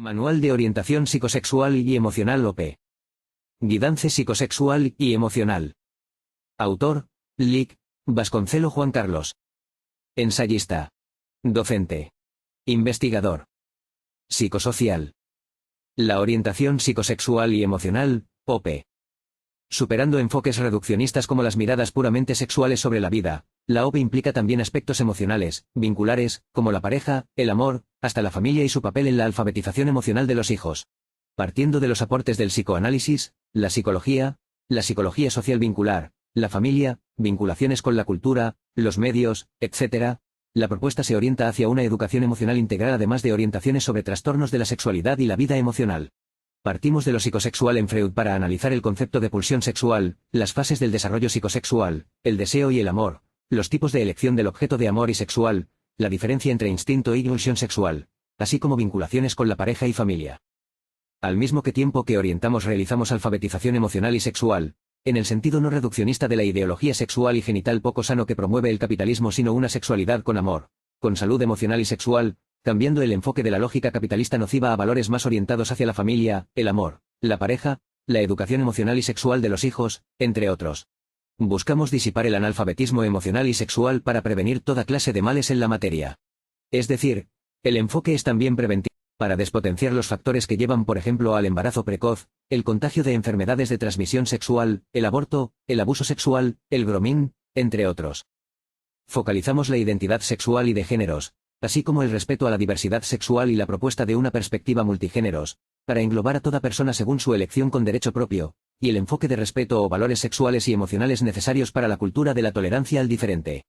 Manual de Orientación Psicosexual y Emocional OP. Guidance Psicosexual y Emocional. Autor, Lic. Vasconcelo Juan Carlos. Ensayista. Docente. Investigador. Psicosocial. La orientación psicosexual y emocional, OP. Superando enfoques reduccionistas como las miradas puramente sexuales sobre la vida, la OP implica también aspectos emocionales, vinculares, como la pareja, el amor, hasta la familia y su papel en la alfabetización emocional de los hijos. Partiendo de los aportes del psicoanálisis, la psicología social vincular, la familia, vinculaciones con la cultura, los medios, etc., la propuesta se orienta hacia una educación emocional integral además de orientaciones sobre trastornos de la sexualidad y la vida emocional. Partimos de lo psicosexual en Freud para analizar el concepto de pulsión sexual, las fases del desarrollo psicosexual, el deseo y el amor, los tipos de elección del objeto de amor y sexual, la diferencia entre instinto y pulsión sexual, así como vinculaciones con la pareja y familia. Al mismo tiempo que orientamos realizamos alfabetización emocional y sexual, en el sentido no reduccionista de la ideología sexual y genital poco sano que promueve el capitalismo sino una sexualidad con amor, con salud emocional y sexual, cambiando el enfoque de la lógica capitalista nociva a valores más orientados hacia la familia, el amor, la pareja, la educación emocional y sexual de los hijos, entre otros. Buscamos disipar el analfabetismo emocional y sexual para prevenir toda clase de males en la materia. Es decir, el enfoque es también preventivo, para despotenciar los factores que llevan por ejemplo al embarazo precoz, el contagio de enfermedades de transmisión sexual, el aborto, el abuso sexual, el grooming, entre otros. Focalizamos la identidad sexual y de géneros, así como el respeto a la diversidad sexual y la propuesta de una perspectiva multigéneros, para englobar a toda persona según su elección con derecho propio, y el enfoque de respeto o valores sexuales y emocionales necesarios para la cultura de la tolerancia al diferente.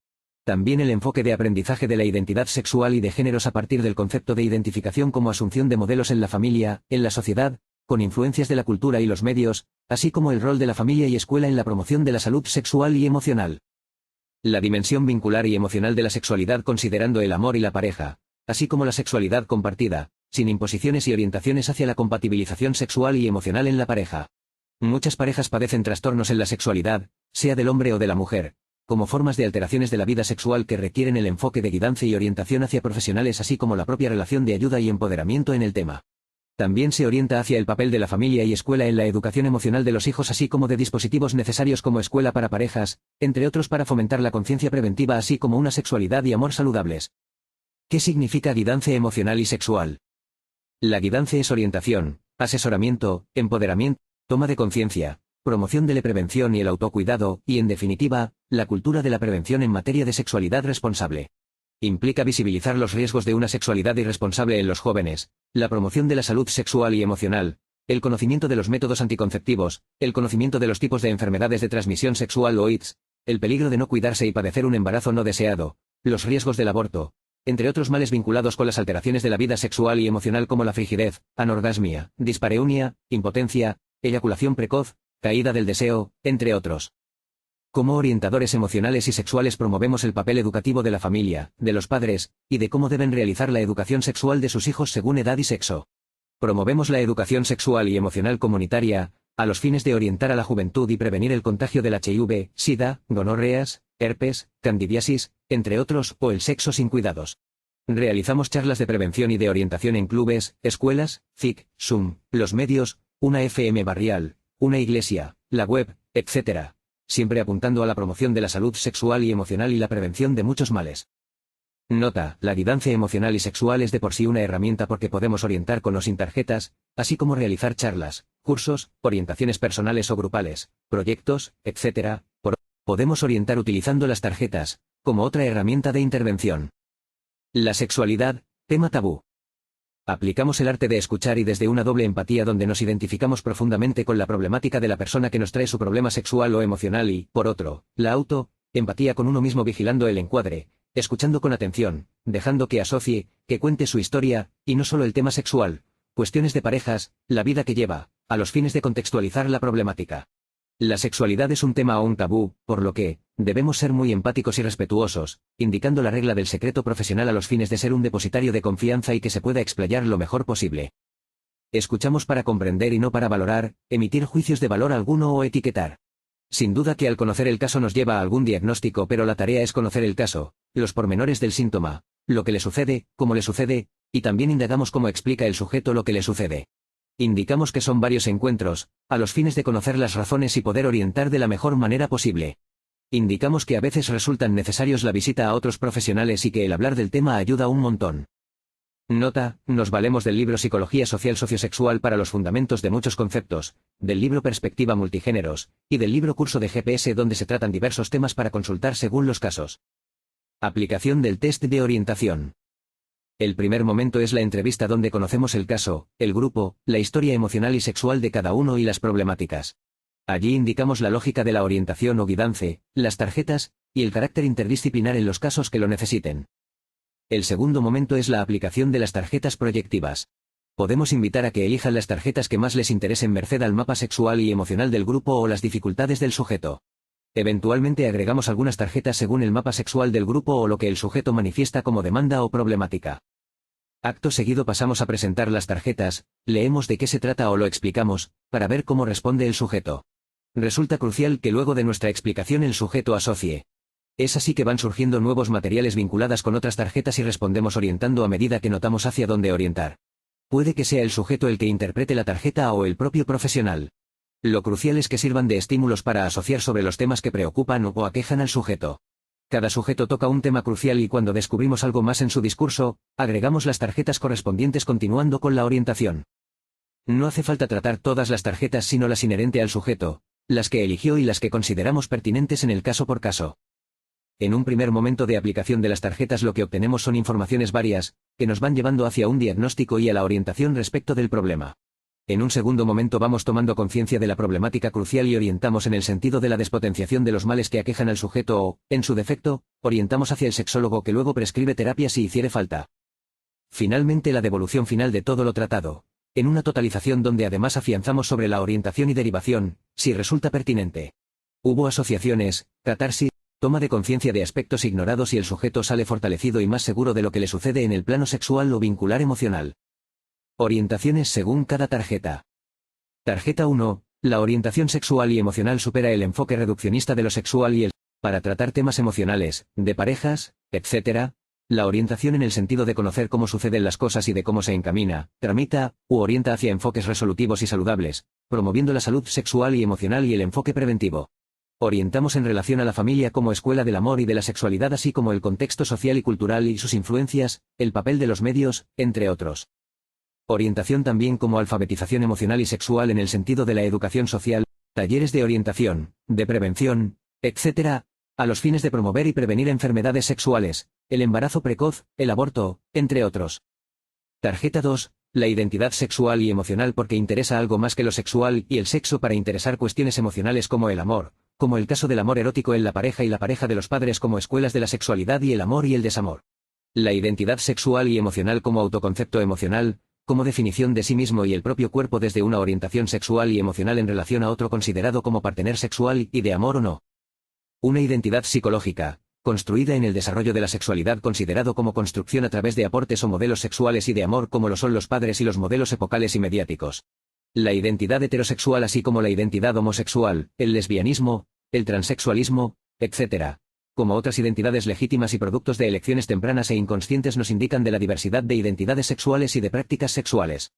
También el enfoque de aprendizaje de la identidad sexual y de géneros a partir del concepto de identificación como asunción de modelos en la familia, en la sociedad, con influencias de la cultura y los medios, así como el rol de la familia y escuela en la promoción de la salud sexual y emocional. La dimensión vincular y emocional de la sexualidad considerando el amor y la pareja, así como la sexualidad compartida, sin imposiciones y orientaciones hacia la compatibilización sexual y emocional en la pareja. Muchas parejas padecen trastornos en la sexualidad, sea del hombre o de la mujer, como formas de alteraciones de la vida sexual que requieren el enfoque de guidance y orientación hacia profesionales así como la propia relación de ayuda y empoderamiento en el tema. También se orienta hacia el papel de la familia y escuela en la educación emocional de los hijos así como de dispositivos necesarios como escuela para parejas, entre otros para fomentar la conciencia preventiva así como una sexualidad y amor saludables. ¿Qué significa guidance emocional y sexual? La guidance es orientación, asesoramiento, empoderamiento, toma de conciencia, promoción de la prevención y el autocuidado, y en definitiva, la cultura de la prevención en materia de sexualidad responsable. Implica visibilizar los riesgos de una sexualidad irresponsable en los jóvenes, la promoción de la salud sexual y emocional, el conocimiento de los métodos anticonceptivos, el conocimiento de los tipos de enfermedades de transmisión sexual o AIDS, el peligro de no cuidarse y padecer un embarazo no deseado, los riesgos del aborto, entre otros males vinculados con las alteraciones de la vida sexual y emocional como la frigidez, anorgasmia, dispareunia, impotencia, eyaculación precoz, caída del deseo, entre otros. Como orientadores emocionales y sexuales promovemos el papel educativo de la familia, de los padres, y de cómo deben realizar la educación sexual de sus hijos según edad y sexo. Promovemos la educación sexual y emocional comunitaria, a los fines de orientar a la juventud y prevenir el contagio del HIV, SIDA, gonorreas, herpes, candidiasis, entre otros, o el sexo sin cuidados. Realizamos charlas de prevención y de orientación en clubes, escuelas, CIC, Zoom, los medios, una FM barrial, una iglesia, la web, etc., siempre apuntando a la promoción de la salud sexual y emocional y la prevención de muchos males. Nota: la guidance emocional y sexual es de por sí una herramienta porque podemos orientar con o sin tarjetas, así como realizar charlas, cursos, orientaciones personales o grupales, proyectos, etc. Podemos orientar utilizando las tarjetas, como otra herramienta de intervención. La sexualidad, tema tabú. Aplicamos el arte de escuchar y desde una doble empatía donde nos identificamos profundamente con la problemática de la persona que nos trae su problema sexual o emocional y, por otro, la empatía con uno mismo vigilando el encuadre, escuchando con atención, dejando que asocie, que cuente su historia, y no solo el tema sexual, cuestiones de parejas, la vida que lleva, a los fines de contextualizar la problemática. La sexualidad es un tema o un tabú, por lo que, debemos ser muy empáticos y respetuosos, indicando la regla del secreto profesional a los fines de ser un depositario de confianza y que se pueda explayar lo mejor posible. Escuchamos para comprender y no para valorar, emitir juicios de valor alguno o etiquetar. Sin duda que al conocer el caso nos lleva a algún diagnóstico pero la tarea es conocer el caso, los pormenores del síntoma, lo que le sucede, cómo le sucede, Y también indagamos cómo explica el sujeto lo que le sucede. Indicamos que son varios encuentros, a los fines de conocer las razones y poder orientar de la mejor manera posible. Indicamos que a veces resultan necesarios la visita a otros profesionales y que el hablar del tema ayuda un montón. Nota, nos valemos del libro Psicología Social Sociosexual para los fundamentos de muchos conceptos, del libro Perspectiva Multigéneros, y del libro Curso de GPS donde se tratan diversos temas para consultar según los casos. Aplicación del test de orientación. El primer momento es la entrevista donde conocemos el caso, el grupo, la historia emocional y sexual de cada uno y las problemáticas. Allí indicamos la lógica de la orientación o guidance, las tarjetas, y el carácter interdisciplinar en los casos que lo necesiten. El segundo momento es la aplicación de las tarjetas proyectivas. Podemos invitar a que elijan las tarjetas que más les interesen merced al mapa sexual y emocional del grupo o las dificultades del sujeto. Eventualmente agregamos algunas tarjetas según el mapa sexual del grupo o lo que el sujeto manifiesta como demanda o problemática. Acto seguido pasamos a presentar las tarjetas, leemos de qué se trata o lo explicamos, para ver cómo responde el sujeto. Resulta crucial que luego de nuestra explicación el sujeto asocie. Es así que van surgiendo nuevos materiales vinculadas con otras tarjetas y respondemos orientando a medida que notamos hacia dónde orientar. Puede que sea el sujeto el que interprete la tarjeta o el propio profesional. Lo crucial es que sirvan de estímulos para asociar sobre los temas que preocupan o aquejan al sujeto. Cada sujeto toca un tema crucial y cuando descubrimos algo más en su discurso, agregamos las tarjetas correspondientes continuando con la orientación. No hace falta tratar todas las tarjetas sino las inherentes al sujeto, las que eligió y las que consideramos pertinentes en el caso por caso. En un primer momento de aplicación de las tarjetas lo que obtenemos son informaciones varias, que nos van llevando hacia un diagnóstico y a la orientación respecto del problema. En un segundo momento vamos tomando conciencia de la problemática crucial y orientamos en el sentido de la despotenciación de los males que aquejan al sujeto o, en su defecto, orientamos hacia el sexólogo que luego prescribe terapia si hiciere falta. Finalmente la devolución final de todo lo tratado, en una totalización donde además afianzamos sobre la orientación y derivación, si resulta pertinente. Hubo asociaciones, catarsis, toma de conciencia de aspectos ignorados y el sujeto sale fortalecido y más seguro de lo que le sucede en el plano sexual o vincular emocional. Orientaciones según cada tarjeta. Tarjeta 1. La orientación sexual y emocional supera el enfoque reduccionista de lo sexual y el para tratar temas emocionales, de parejas, etc. La orientación en el sentido de conocer cómo suceden las cosas y de cómo se encamina, tramita, u orienta hacia enfoques resolutivos y saludables, promoviendo la salud sexual y emocional y el enfoque preventivo. Orientamos en relación a la familia como escuela del amor y de la sexualidad así como el contexto social y cultural y sus influencias, el papel de los medios, entre otros. Orientación también como alfabetización emocional y sexual en el sentido de la educación social, talleres de orientación, de prevención, etc., a los fines de promover y prevenir enfermedades sexuales, el embarazo precoz, el aborto, entre otros. Tarjeta 2. La identidad sexual y emocional porque interesa algo más que lo sexual y el sexo para interesar cuestiones emocionales como el amor, como el caso del amor erótico en la pareja y la pareja de los padres como escuelas de la sexualidad y el amor y el desamor. La identidad sexual y emocional como autoconcepto emocional, como definición de sí mismo y el propio cuerpo desde una orientación sexual y emocional en relación a otro considerado como partener sexual y de amor o no. Una identidad psicológica, construida en el desarrollo de la sexualidad considerado como construcción a través de aportes o modelos sexuales y de amor como lo son los padres y los modelos epocales y mediáticos. La identidad heterosexual así como la identidad homosexual, el lesbianismo, el transexualismo, etc., como otras identidades legítimas y productos de elecciones tempranas e inconscientes nos indican de la diversidad de identidades sexuales y de prácticas sexuales.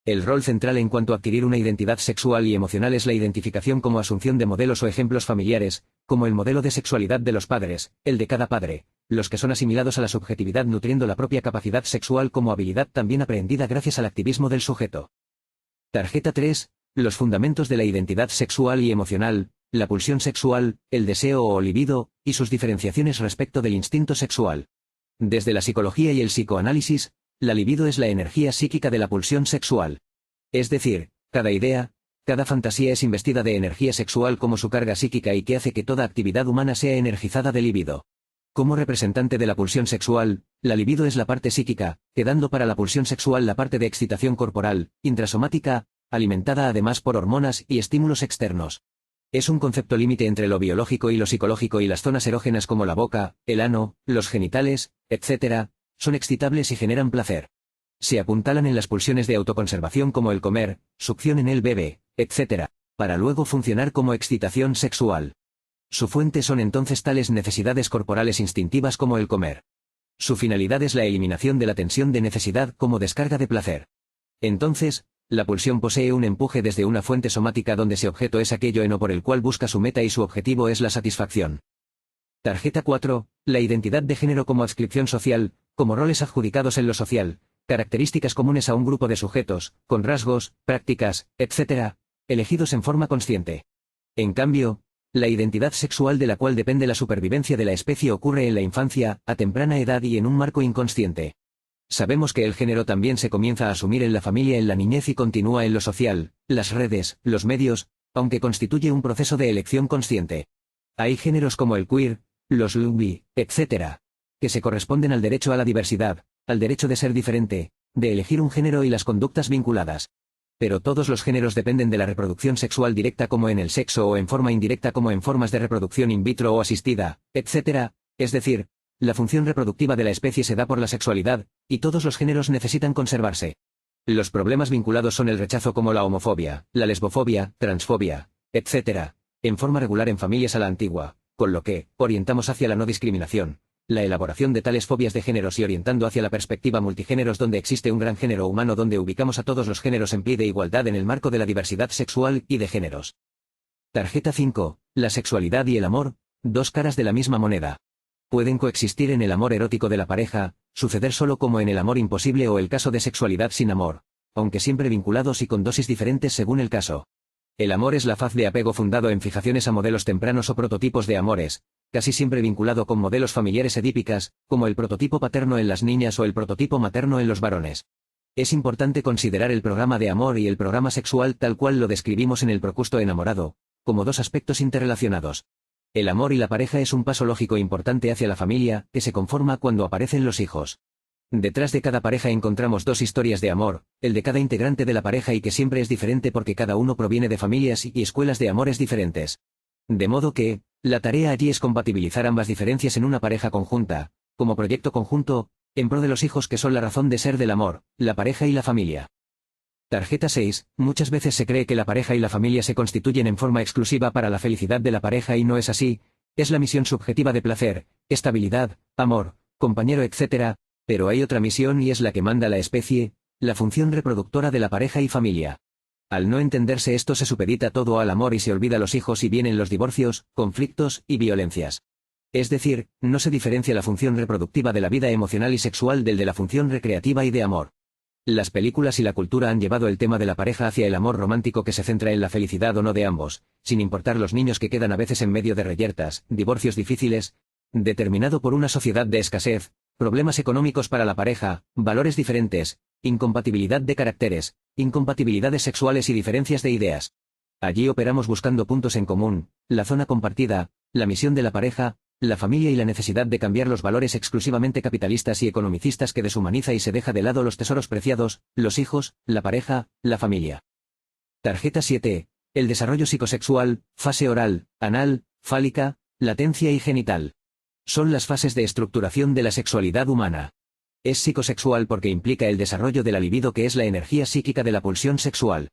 El rol central en cuanto a adquirir una identidad sexual y emocional es la identificación como asunción de modelos o ejemplos familiares, como el modelo de sexualidad de los padres, el de cada padre, los que son asimilados a la subjetividad nutriendo la propia capacidad sexual como habilidad también aprendida gracias al activismo del sujeto. Tarjeta 3. Los fundamentos de la identidad sexual y emocional, la pulsión sexual, el deseo o libido, y sus diferenciaciones respecto del instinto sexual. Desde la psicología y el psicoanálisis, la libido es la energía psíquica de la pulsión sexual. Es decir, cada idea, cada fantasía es investida de energía sexual como su carga psíquica y que hace que toda actividad humana sea energizada de libido. Como representante de la pulsión sexual, la libido es la parte psíquica, quedando para la pulsión sexual la parte de excitación corporal, intrasomática, alimentada además por hormonas y estímulos externos. Es un concepto límite entre lo biológico y lo psicológico y las zonas erógenas como la boca, el ano, los genitales, etc., son excitables y generan placer. Se apuntalan en las pulsiones de autoconservación como el comer, succión en el bebé, etc., para luego funcionar como excitación sexual. Su fuente son entonces tales necesidades corporales instintivas como el comer. Su finalidad es la eliminación de la tensión de necesidad como descarga de placer. Entonces, la pulsión posee un empuje desde una fuente somática donde ese objeto es aquello en o por el cual busca su meta y su objetivo es la satisfacción. Tarjeta 4. La identidad de género como adscripción social, como roles adjudicados en lo social, características comunes a un grupo de sujetos, con rasgos, prácticas, etc., elegidos en forma consciente. En cambio, la identidad sexual de la cual depende la supervivencia de la especie ocurre en la infancia, a temprana edad y en un marco inconsciente. Sabemos que el género también se comienza a asumir en la familia en la niñez y continúa en lo social, las redes, los medios, aunque constituye un proceso de elección consciente. Hay géneros como el queer, los LGBTI, etc., que se corresponden al derecho a la diversidad, al derecho de ser diferente, de elegir un género y las conductas vinculadas. Pero todos los géneros dependen de la reproducción sexual directa como en el sexo o en forma indirecta como en formas de reproducción in vitro o asistida, etc., es decir, la función reproductiva de la especie se da por la sexualidad, y todos los géneros necesitan conservarse. Los problemas vinculados son el rechazo como la homofobia, la lesbofobia, transfobia, etc., en forma regular en familias a la antigua, con lo que orientamos hacia la no discriminación, la elaboración de tales fobias de géneros y orientando hacia la perspectiva multigéneros donde existe un gran género humano donde ubicamos a todos los géneros en pie de igualdad en el marco de la diversidad sexual y de géneros. Tarjeta 5. La sexualidad y el amor, dos caras de la misma moneda. Pueden coexistir en el amor erótico de la pareja, suceder solo como en el amor imposible o el caso de sexualidad sin amor, aunque siempre vinculados y con dosis diferentes según el caso. El amor es la faz de apego fundado en fijaciones a modelos tempranos o prototipos de amores, casi siempre vinculado con modelos familiares edípicas, como el prototipo paterno en las niñas o el prototipo materno en los varones. Es importante considerar el programa de amor y el programa sexual tal cual lo describimos en el Procusto enamorado, como dos aspectos interrelacionados. El amor y la pareja es un paso lógico importante hacia la familia, que se conforma cuando aparecen los hijos. Detrás de cada pareja encontramos dos historias de amor, el de cada integrante de la pareja y que siempre es diferente porque cada uno proviene de familias y escuelas de amores diferentes. De modo que, la tarea allí es compatibilizar ambas diferencias en una pareja conjunta, como proyecto conjunto, en pro de los hijos que son la razón de ser del amor, la pareja y la familia. Tarjeta 6. Muchas veces se cree que la pareja y la familia se constituyen en forma exclusiva para la felicidad de la pareja y no es así, es la misión subjetiva de placer, estabilidad, amor, compañero etc., pero hay otra misión y es la que manda la especie, la función reproductora de la pareja y familia. Al no entenderse esto se supedita todo al amor y se olvida los hijos y vienen los divorcios, conflictos y violencias. Es decir, no se diferencia la función reproductiva de la vida emocional y sexual del de la función recreativa y de amor. Las películas y la cultura han llevado el tema de la pareja hacia el amor romántico que se centra en la felicidad o no de ambos, sin importar los niños que quedan a veces en medio de reyertas, divorcios difíciles, determinado por una sociedad de escasez, problemas económicos para la pareja, valores diferentes, incompatibilidad de caracteres, incompatibilidades sexuales y diferencias de ideas. Allí operamos buscando puntos en común, la zona compartida, la misión de la pareja, la familia y la necesidad de cambiar los valores exclusivamente capitalistas y economicistas que deshumaniza y se deja de lado los tesoros preciados, los hijos, la pareja, la familia. Tarjeta 7. El desarrollo psicosexual, fase oral, anal, fálica, latencia y genital. Son las fases de estructuración de la sexualidad humana. Es psicosexual porque implica el desarrollo de la libido que es la energía psíquica de la pulsión sexual.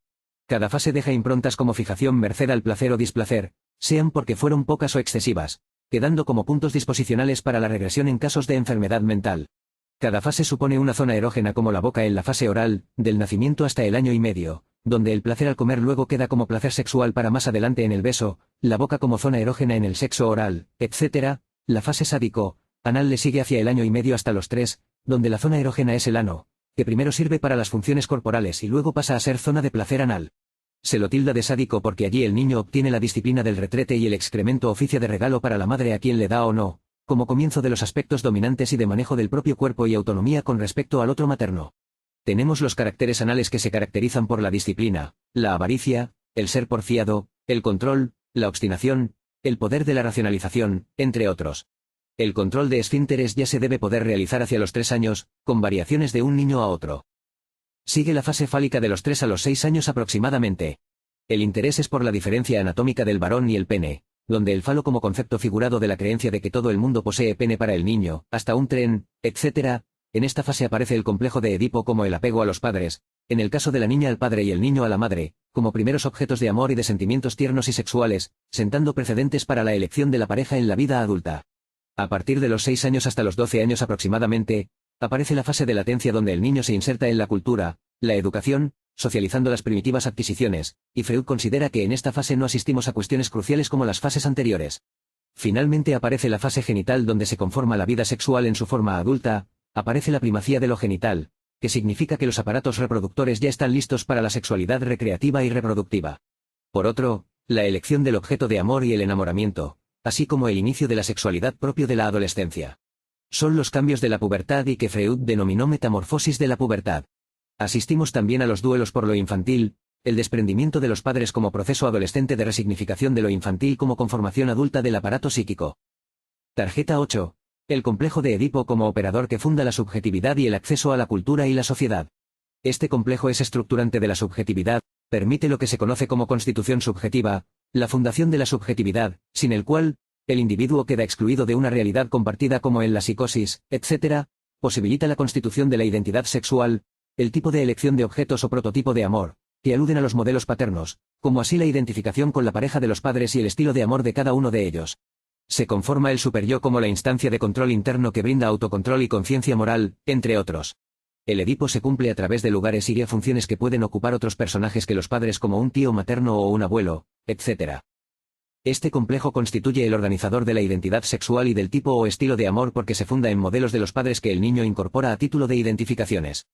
Cada fase deja improntas como fijación merced al placer o displacer, sean porque fueron pocas o excesivas, quedando como puntos disposicionales para la regresión en casos de enfermedad mental. Cada fase supone una zona erógena como la boca en la fase oral, del nacimiento hasta el año y medio, donde el placer al comer luego queda como placer sexual para más adelante en el beso, la boca como zona erógena en el sexo oral, etc. La fase sádico, anal le sigue hacia el año y medio hasta los 3, donde la zona erógena es el ano, que primero sirve para las funciones corporales y luego pasa a ser zona de placer anal. Se lo tilda de sádico porque allí el niño obtiene la disciplina del retrete y el excremento oficia de regalo para la madre a quien le da o no, como comienzo de los aspectos dominantes y de manejo del propio cuerpo y autonomía con respecto al otro materno. Tenemos los caracteres anales que se caracterizan por la disciplina, la avaricia, el ser porfiado, el control, la obstinación, el poder de la racionalización, entre otros. El control de esfínteres ya se debe poder realizar hacia los 3 años, con variaciones de un niño a otro. Sigue la fase fálica de los 3 a los 6 años aproximadamente. El interés es por la diferencia anatómica del varón y el pene, donde el falo como concepto figurado de la creencia de que todo el mundo posee pene para el niño, hasta un tren, etc. En esta fase aparece el complejo de Edipo como el apego a los padres, en el caso de la niña al padre y el niño a la madre, como primeros objetos de amor y de sentimientos tiernos y sexuales, sentando precedentes para la elección de la pareja en la vida adulta. A partir de los 6 años hasta los 12 años aproximadamente, aparece la fase de latencia donde el niño se inserta en la cultura, la educación, socializando las primitivas adquisiciones, y Freud considera que en esta fase no asistimos a cuestiones cruciales como las fases anteriores. Finalmente aparece la fase genital donde se conforma la vida sexual en su forma adulta, aparece la primacía de lo genital, que significa que los aparatos reproductores ya están listos para la sexualidad recreativa y reproductiva. Por otro, la elección del objeto de amor y el enamoramiento, así como el inicio de la sexualidad propio de la adolescencia. Son los cambios de la pubertad y que Freud denominó metamorfosis de la pubertad. Asistimos también a los duelos por lo infantil, el desprendimiento de los padres como proceso adolescente de resignificación de lo infantil como conformación adulta del aparato psíquico. Tarjeta 8. El complejo de Edipo como operador que funda la subjetividad y el acceso a la cultura y la sociedad. Este complejo es estructurante de la subjetividad, permite lo que se conoce como constitución subjetiva, la fundación de la subjetividad, sin el cual, el individuo queda excluido de una realidad compartida como en la psicosis, etc., posibilita la constitución de la identidad sexual, el tipo de elección de objetos o prototipo de amor, que aluden a los modelos paternos, como así la identificación con la pareja de los padres y el estilo de amor de cada uno de ellos. Se conforma el superyo como la instancia de control interno que brinda autocontrol y conciencia moral, entre otros. El Edipo se cumple a través de lugares y funciones que pueden ocupar otros personajes que los padres como un tío materno o un abuelo, etc. Este complejo constituye el organizador de la identidad sexual y del tipo o estilo de amor porque se funda en modelos de los padres que el niño incorpora a título de identificaciones.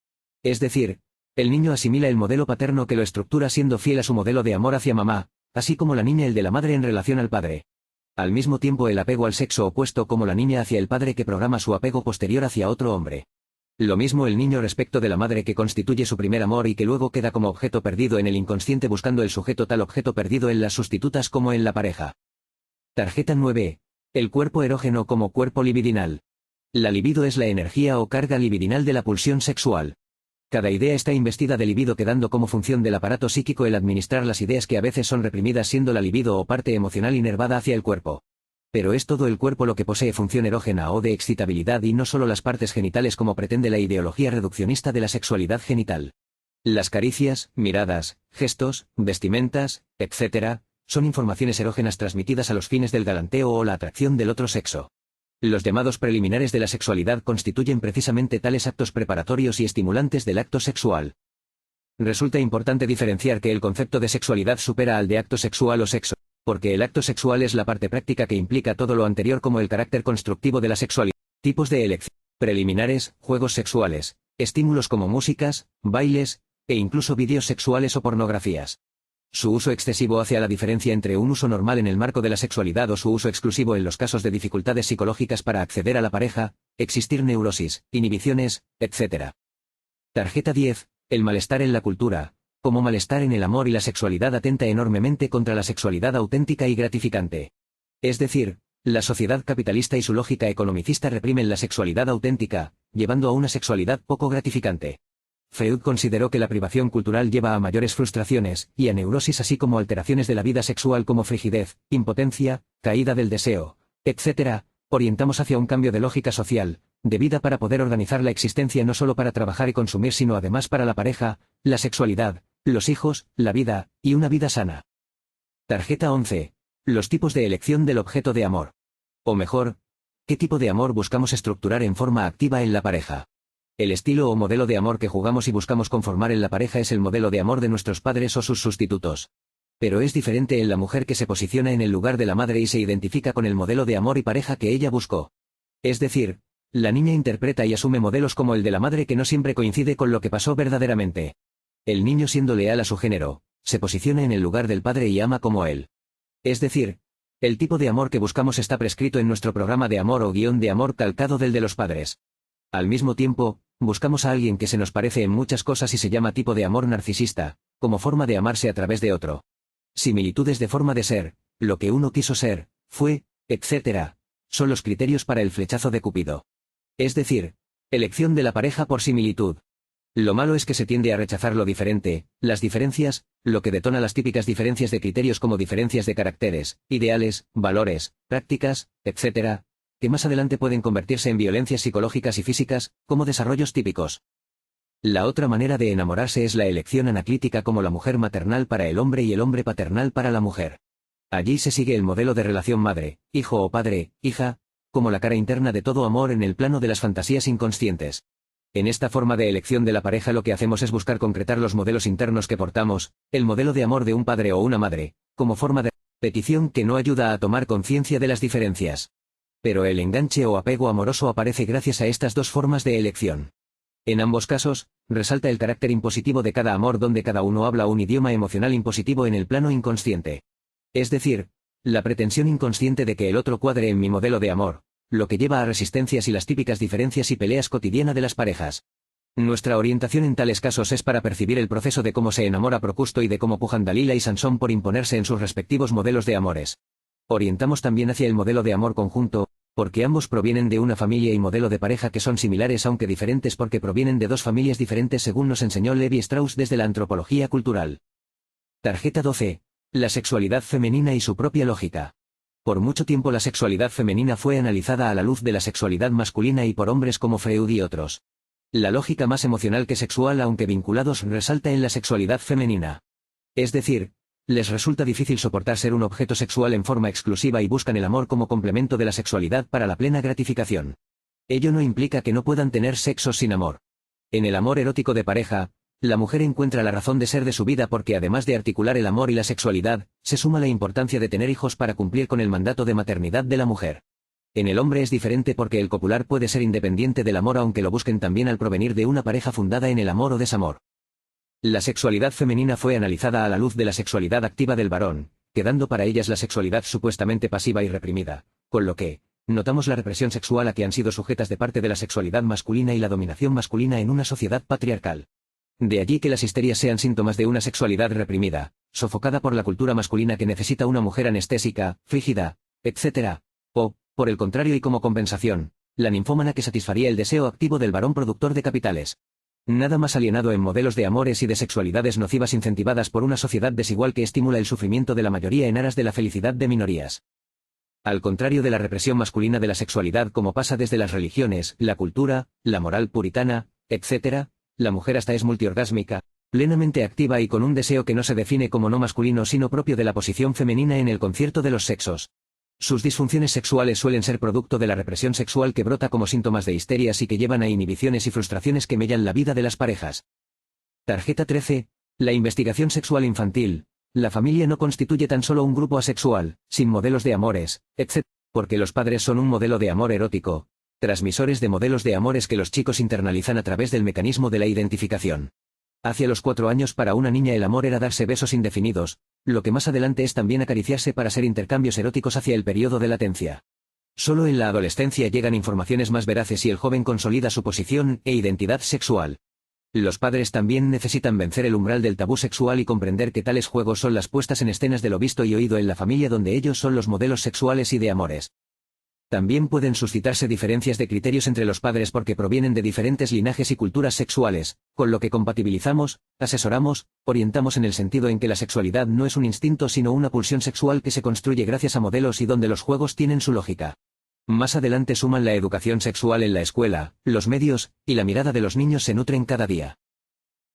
Es decir, el niño asimila el modelo paterno que lo estructura siendo fiel a su modelo de amor hacia mamá, así como la niña el de la madre en relación al padre. Al mismo tiempo el apego al sexo opuesto como la niña hacia el padre que programa su apego posterior hacia otro hombre. Lo mismo el niño respecto de la madre que constituye su primer amor y que luego queda como objeto perdido en el inconsciente buscando el sujeto tal objeto perdido en las sustitutas como en la pareja. Tarjeta 9. El cuerpo erógeno como cuerpo libidinal. La libido es la energía o carga libidinal de la pulsión sexual. Cada idea está investida de libido quedando como función del aparato psíquico el administrar las ideas que a veces son reprimidas siendo la libido o parte emocional inervada hacia el cuerpo. Pero es todo el cuerpo lo que posee función erógena o de excitabilidad y no solo las partes genitales como pretende la ideología reduccionista de la sexualidad genital. Las caricias, miradas, gestos, vestimentas, etc., son informaciones erógenas transmitidas a los fines del galanteo o la atracción del otro sexo. Los llamados preliminares de la sexualidad constituyen precisamente tales actos preparatorios y estimulantes del acto sexual. Resulta importante diferenciar que el concepto de sexualidad supera al de acto sexual o sexo, porque el acto sexual es la parte práctica que implica todo lo anterior como el carácter constructivo de la sexualidad. Tipos de elección. Preliminares, juegos sexuales, estímulos como músicas, bailes, e incluso vídeos sexuales o pornografías. Su uso excesivo hace a la diferencia entre un uso normal en el marco de la sexualidad o su uso exclusivo en los casos de dificultades psicológicas para acceder a la pareja, existir neurosis, inhibiciones, etc. Tarjeta 10. El malestar en la cultura, como malestar en el amor y la sexualidad atenta enormemente contra la sexualidad auténtica y gratificante. Es decir, la sociedad capitalista y su lógica economicista reprimen la sexualidad auténtica, llevando a una sexualidad poco gratificante. Freud consideró que la privación cultural lleva a mayores frustraciones, y a neurosis así como alteraciones de la vida sexual como frigidez, impotencia, caída del deseo, etc., orientamos hacia un cambio de lógica social, de vida para poder organizar la existencia no solo para trabajar y consumir sino además para la pareja, la sexualidad, los hijos, la vida, y una vida sana. Tarjeta 11. Los tipos de elección del objeto de amor. O mejor, ¿qué tipo de amor buscamos estructurar en forma activa en la pareja? El estilo o modelo de amor que jugamos y buscamos conformar en la pareja es el modelo de amor de nuestros padres o sus sustitutos. Pero es diferente en la mujer que se posiciona en el lugar de la madre y se identifica con el modelo de amor y pareja que ella buscó. Es decir, la niña interpreta y asume modelos como el de la madre que no siempre coincide con lo que pasó verdaderamente. El niño siendo leal a su género, se posiciona en el lugar del padre y ama como él. Es decir, el tipo de amor que buscamos está prescrito en nuestro programa de amor o guión de amor calcado del de los padres. Al mismo tiempo, buscamos a alguien que se nos parece en muchas cosas y se llama tipo de amor narcisista, como forma de amarse a través de otro. Similitudes de forma de ser, lo que uno quiso ser, fue, etc., son los criterios para el flechazo de Cupido. Es decir, elección de la pareja por similitud. Lo malo es que se tiende a rechazar lo diferente, las diferencias, lo que detona las típicas diferencias de criterios como diferencias de caracteres, ideales, valores, prácticas, etc., que más adelante pueden convertirse en violencias psicológicas y físicas, como desarrollos típicos. La otra manera de enamorarse es la elección anaclítica como la mujer maternal para el hombre y el hombre paternal para la mujer. Allí se sigue el modelo de relación madre, hijo o padre, hija, como la cara interna de todo amor en el plano de las fantasías inconscientes. En esta forma de elección de la pareja lo que hacemos es buscar concretar los modelos internos que portamos, el modelo de amor de un padre o una madre, como forma de petición que no ayuda a tomar conciencia de las diferencias. Pero el enganche o apego amoroso aparece gracias a estas dos formas de elección. En ambos casos, resalta el carácter impositivo de cada amor donde cada uno habla un idioma emocional impositivo en el plano inconsciente. Es decir, la pretensión inconsciente de que el otro cuadre en mi modelo de amor, lo que lleva a resistencias y las típicas diferencias y peleas cotidianas de las parejas. Nuestra orientación en tales casos es para percibir el proceso de cómo se enamora Procusto y de cómo pujan Dalila y Sansón por imponerse en sus respectivos modelos de amores. Orientamos también hacia el modelo de amor conjunto, porque ambos provienen de una familia y modelo de pareja que son similares aunque diferentes porque provienen de dos familias diferentes según nos enseñó Levi Strauss desde la antropología cultural. Tarjeta 12. La sexualidad femenina y su propia lógica. Por mucho tiempo la sexualidad femenina fue analizada a la luz de la sexualidad masculina y por hombres como Freud y otros. La lógica más emocional que sexual aunque vinculados resalta en la sexualidad femenina. Es decir, les resulta difícil soportar ser un objeto sexual en forma exclusiva y buscan el amor como complemento de la sexualidad para la plena gratificación. Ello no implica que no puedan tener sexo sin amor. En el amor erótico de pareja, la mujer encuentra la razón de ser de su vida porque además de articular el amor y la sexualidad, se suma la importancia de tener hijos para cumplir con el mandato de maternidad de la mujer. En el hombre es diferente porque el copular puede ser independiente del amor aunque lo busquen también al provenir de una pareja fundada en el amor o desamor. La sexualidad femenina fue analizada a la luz de la sexualidad activa del varón, quedando para ellas la sexualidad supuestamente pasiva y reprimida, con lo que, notamos la represión sexual a que han sido sujetas de parte de la sexualidad masculina y la dominación masculina en una sociedad patriarcal. De allí que las histerias sean síntomas de una sexualidad reprimida, sofocada por la cultura masculina que necesita una mujer anestésica, frígida, etc. O, por el contrario y como compensación, la ninfómana que satisfaría el deseo activo del varón productor de capitales. Nada más alienado en modelos de amores y de sexualidades nocivas incentivadas por una sociedad desigual que estimula el sufrimiento de la mayoría en aras de la felicidad de minorías. Al contrario de la represión masculina de la sexualidad como pasa desde las religiones, la cultura, la moral puritana, etc., la mujer hasta es multiorgásmica, plenamente activa y con un deseo que no se define como no masculino sino propio de la posición femenina en el concierto de los sexos. Sus disfunciones sexuales suelen ser producto de la represión sexual que brota como síntomas de histerias y que llevan a inhibiciones y frustraciones que mellan la vida de las parejas. Tarjeta 13. La investigación sexual infantil. La familia no constituye tan solo un grupo asexual, sin modelos de amores, etc., porque los padres son un modelo de amor erótico, transmisores de modelos de amores que los chicos internalizan a través del mecanismo de la identificación. Hacia los 4 años para una niña el amor era darse besos indefinidos, lo que más adelante es también acariciarse para ser intercambios eróticos hacia el periodo de latencia. Solo en la adolescencia llegan informaciones más veraces y el joven consolida su posición e identidad sexual. Los padres también necesitan vencer el umbral del tabú sexual y comprender que tales juegos son las puestas en escenas de lo visto y oído en la familia donde ellos son los modelos sexuales y de amores. También pueden suscitarse diferencias de criterios entre los padres porque provienen de diferentes linajes y culturas sexuales, con lo que compatibilizamos, asesoramos, orientamos en el sentido en que la sexualidad no es un instinto sino una pulsión sexual que se construye gracias a modelos y donde los juegos tienen su lógica. Más adelante suman la educación sexual en la escuela, los medios, y la mirada de los niños se nutren cada día.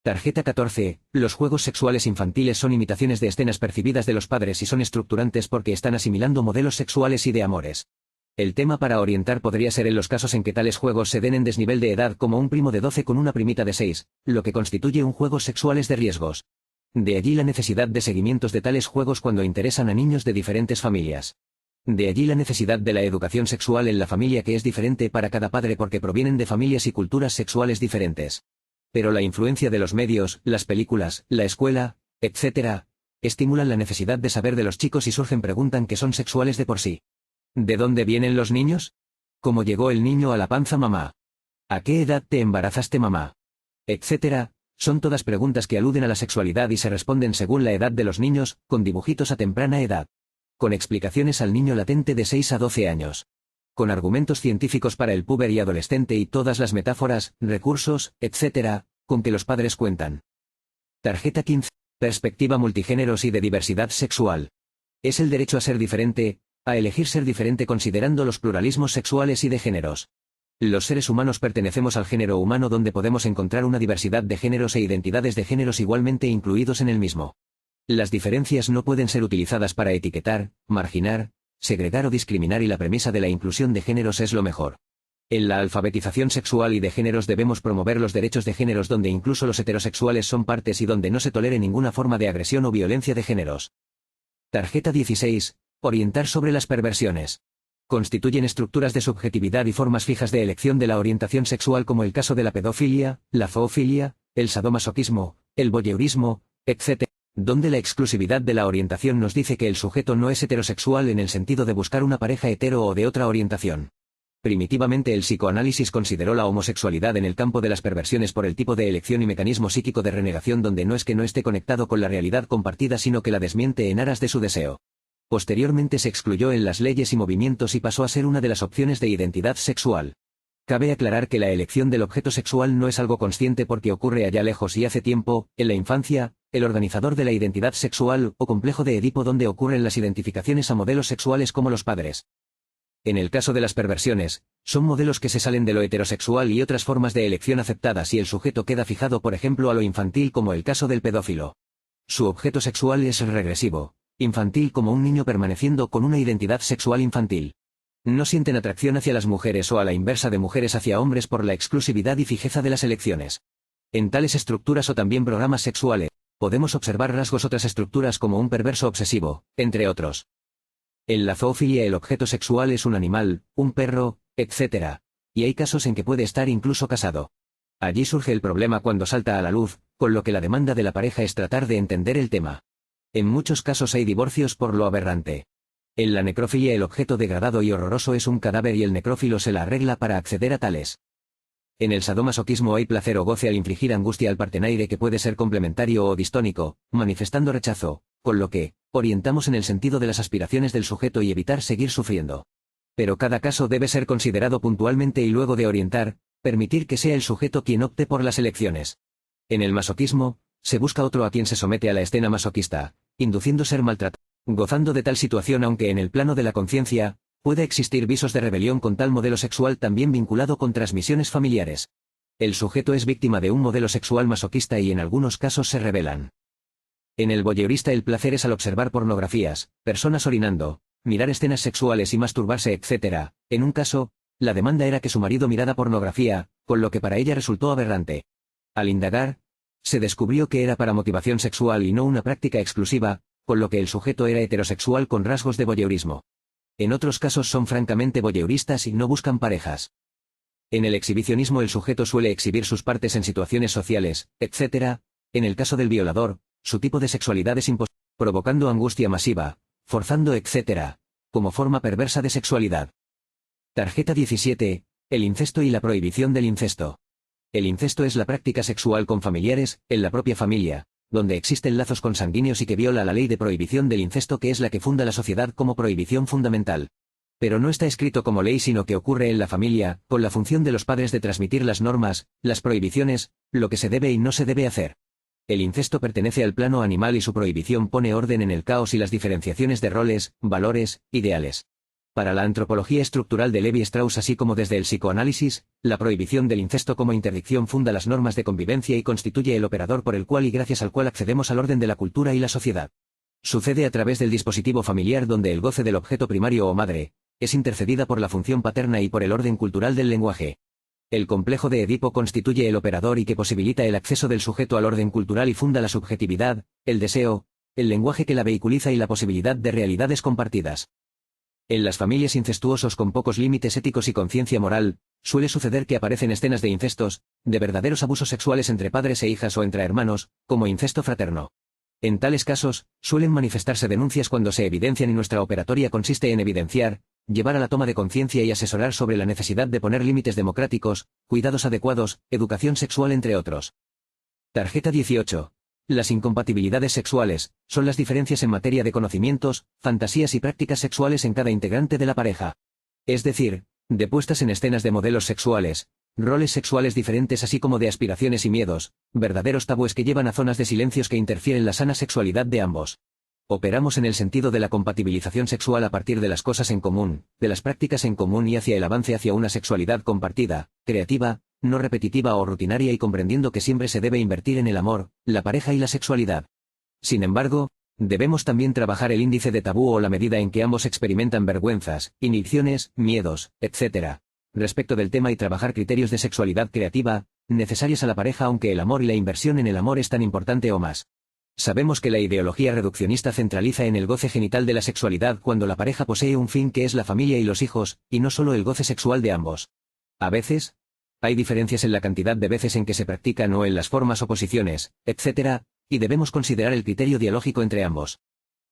Tarjeta 14. Los juegos sexuales infantiles son imitaciones de escenas percibidas de los padres y son estructurantes porque están asimilando modelos sexuales y de amores. El tema para orientar podría ser en los casos en que tales juegos se den en desnivel de edad como un primo de 12 con una primita de 6, lo que constituye un juego sexuales de riesgos. De allí la necesidad de seguimientos de tales juegos cuando interesan a niños de diferentes familias. De allí la necesidad de la educación sexual en la familia que es diferente para cada padre porque provienen de familias y culturas sexuales diferentes. Pero la influencia de los medios, las películas, la escuela, etc., estimulan la necesidad de saber de los chicos y surgen preguntas que son sexuales de por sí. ¿De dónde vienen los niños? ¿Cómo llegó el niño a la panza mamá? ¿A qué edad te embarazaste mamá? Etcétera, son todas preguntas que aluden a la sexualidad y se responden según la edad de los niños, con dibujitos a temprana edad. Con explicaciones al niño latente de 6 a 12 años. Con argumentos científicos para el puber y adolescente y todas las metáforas, recursos, etcétera, con que los padres cuentan. Tarjeta 15. Perspectiva multigéneros y de diversidad sexual. Es el derecho a ser diferente, a elegir ser diferente considerando los pluralismos sexuales y de géneros. Los seres humanos pertenecemos al género humano donde podemos encontrar una diversidad de géneros e identidades de géneros igualmente incluidos en el mismo. Las diferencias no pueden ser utilizadas para etiquetar, marginar, segregar o discriminar y la premisa de la inclusión de géneros es lo mejor. En la alfabetización sexual y de géneros debemos promover los derechos de géneros donde incluso los heterosexuales son partes y donde no se tolere ninguna forma de agresión o violencia de géneros. Tarjeta 16. Orientar sobre las perversiones. Constituyen estructuras de subjetividad y formas fijas de elección de la orientación sexual como el caso de la pedofilia, la zoofilia, el sadomasoquismo, el voyeurismo, etc., donde la exclusividad de la orientación nos dice que el sujeto no es heterosexual en el sentido de buscar una pareja hetero o de otra orientación. Primitivamente el psicoanálisis consideró la homosexualidad en el campo de las perversiones por el tipo de elección y mecanismo psíquico de renegación donde no es que no esté conectado con la realidad compartida sino que la desmiente en aras de su deseo. Posteriormente se excluyó en las leyes y movimientos y pasó a ser una de las opciones de identidad sexual. Cabe aclarar que la elección del objeto sexual no es algo consciente porque ocurre allá lejos y hace tiempo, en la infancia, el organizador de la identidad sexual o complejo de Edipo donde ocurren las identificaciones a modelos sexuales como los padres. En el caso de las perversiones, son modelos que se salen de lo heterosexual y otras formas de elección aceptadas y el sujeto queda fijado por ejemplo a lo infantil como el caso del pedófilo. Su objeto sexual es regresivo, infantil como un niño permaneciendo con una identidad sexual infantil. No sienten atracción hacia las mujeres o a la inversa de mujeres hacia hombres por la exclusividad y fijeza de las elecciones. En tales estructuras o también programas sexuales, podemos observar rasgos otras estructuras como un perverso obsesivo, entre otros. En la zoofilia el objeto sexual es un animal, un perro, etc. Y hay casos en que puede estar incluso casado. Allí surge el problema cuando salta a la luz, con lo que la demanda de la pareja es tratar de entender el tema. En muchos casos hay divorcios por lo aberrante. En la necrofilia el objeto degradado y horroroso es un cadáver y el necrófilo se la arregla para acceder a tales. En el sadomasoquismo hay placer o goce al infligir angustia al partenaire que puede ser complementario o distónico, manifestando rechazo, con lo que, orientamos en el sentido de las aspiraciones del sujeto y evitar seguir sufriendo. Pero cada caso debe ser considerado puntualmente y luego de orientar, permitir que sea el sujeto quien opte por las elecciones. En el masoquismo, se busca otro a quien se somete a la escena masoquista, induciendo ser maltratado, gozando de tal situación aunque en el plano de la conciencia, puede existir visos de rebelión con tal modelo sexual también vinculado con transmisiones familiares. El sujeto es víctima de un modelo sexual masoquista y en algunos casos se rebelan. En el voyeurista el placer es al observar pornografías, personas orinando, mirar escenas sexuales y masturbarse etc. En un caso, la demanda era que su marido mirara pornografía, con lo que para ella resultó aberrante. Al indagar, se descubrió que era para motivación sexual y no una práctica exclusiva, con lo que el sujeto era heterosexual con rasgos de voyeurismo. En otros casos son francamente voyeuristas y no buscan parejas. En el exhibicionismo el sujeto suele exhibir sus partes en situaciones sociales, etc. En el caso del violador, su tipo de sexualidad es provocando angustia masiva, forzando etc. como forma perversa de sexualidad. Tarjeta 17. El incesto y la prohibición del incesto. El incesto es la práctica sexual con familiares, en la propia familia, donde existen lazos consanguíneos y que viola la ley de prohibición del incesto que es la que funda la sociedad como prohibición fundamental. Pero no está escrito como ley sino que ocurre en la familia, con la función de los padres de transmitir las normas, las prohibiciones, lo que se debe y no se debe hacer. El incesto pertenece al plano animal y su prohibición pone orden en el caos y las diferenciaciones de roles, valores, ideales. Para la antropología estructural de Levi-Strauss así como desde el psicoanálisis, la prohibición del incesto como interdicción funda las normas de convivencia y constituye el operador por el cual y gracias al cual accedemos al orden de la cultura y la sociedad. Sucede a través del dispositivo familiar donde el goce del objeto primario o madre, es intercedida por la función paterna y por el orden cultural del lenguaje. El complejo de Edipo constituye el operador y que posibilita el acceso del sujeto al orden cultural y funda la subjetividad, el deseo, el lenguaje que la vehiculiza y la posibilidad de realidades compartidas. En las familias incestuosos con pocos límites éticos y conciencia moral, suele suceder que aparecen escenas de incestos, de verdaderos abusos sexuales entre padres e hijas o entre hermanos, como incesto fraterno. En tales casos, suelen manifestarse denuncias cuando se evidencian y nuestra operatoria consiste en evidenciar, llevar a la toma de conciencia y asesorar sobre la necesidad de poner límites democráticos, cuidados adecuados, educación sexual entre otros. Tarjeta 18. Las incompatibilidades sexuales, son las diferencias en materia de conocimientos, fantasías y prácticas sexuales en cada integrante de la pareja. Es decir, de puestas en escenas de modelos sexuales, roles sexuales diferentes así como de aspiraciones y miedos, verdaderos tabúes que llevan a zonas de silencios que interfieren la sana sexualidad de ambos. Operamos en el sentido de la compatibilización sexual a partir de las cosas en común, de las prácticas en común y hacia el avance hacia una sexualidad compartida, creativa, no repetitiva o rutinaria y comprendiendo que siempre se debe invertir en el amor, la pareja y la sexualidad. Sin embargo, Debemos también trabajar el índice de tabú o la medida en que ambos experimentan vergüenzas, inhibiciones, miedos, etc. respecto del tema y trabajar criterios de sexualidad creativa, necesarios a la pareja aunque el amor y la inversión en el amor es tan importante o más. Sabemos que la ideología reduccionista centraliza en el goce genital de la sexualidad cuando la pareja posee un fin que es la familia y los hijos, y no solo el goce sexual de ambos. A veces, hay diferencias en la cantidad de veces en que se practican o en las formas o posiciones, etc., y debemos considerar el criterio dialógico entre ambos.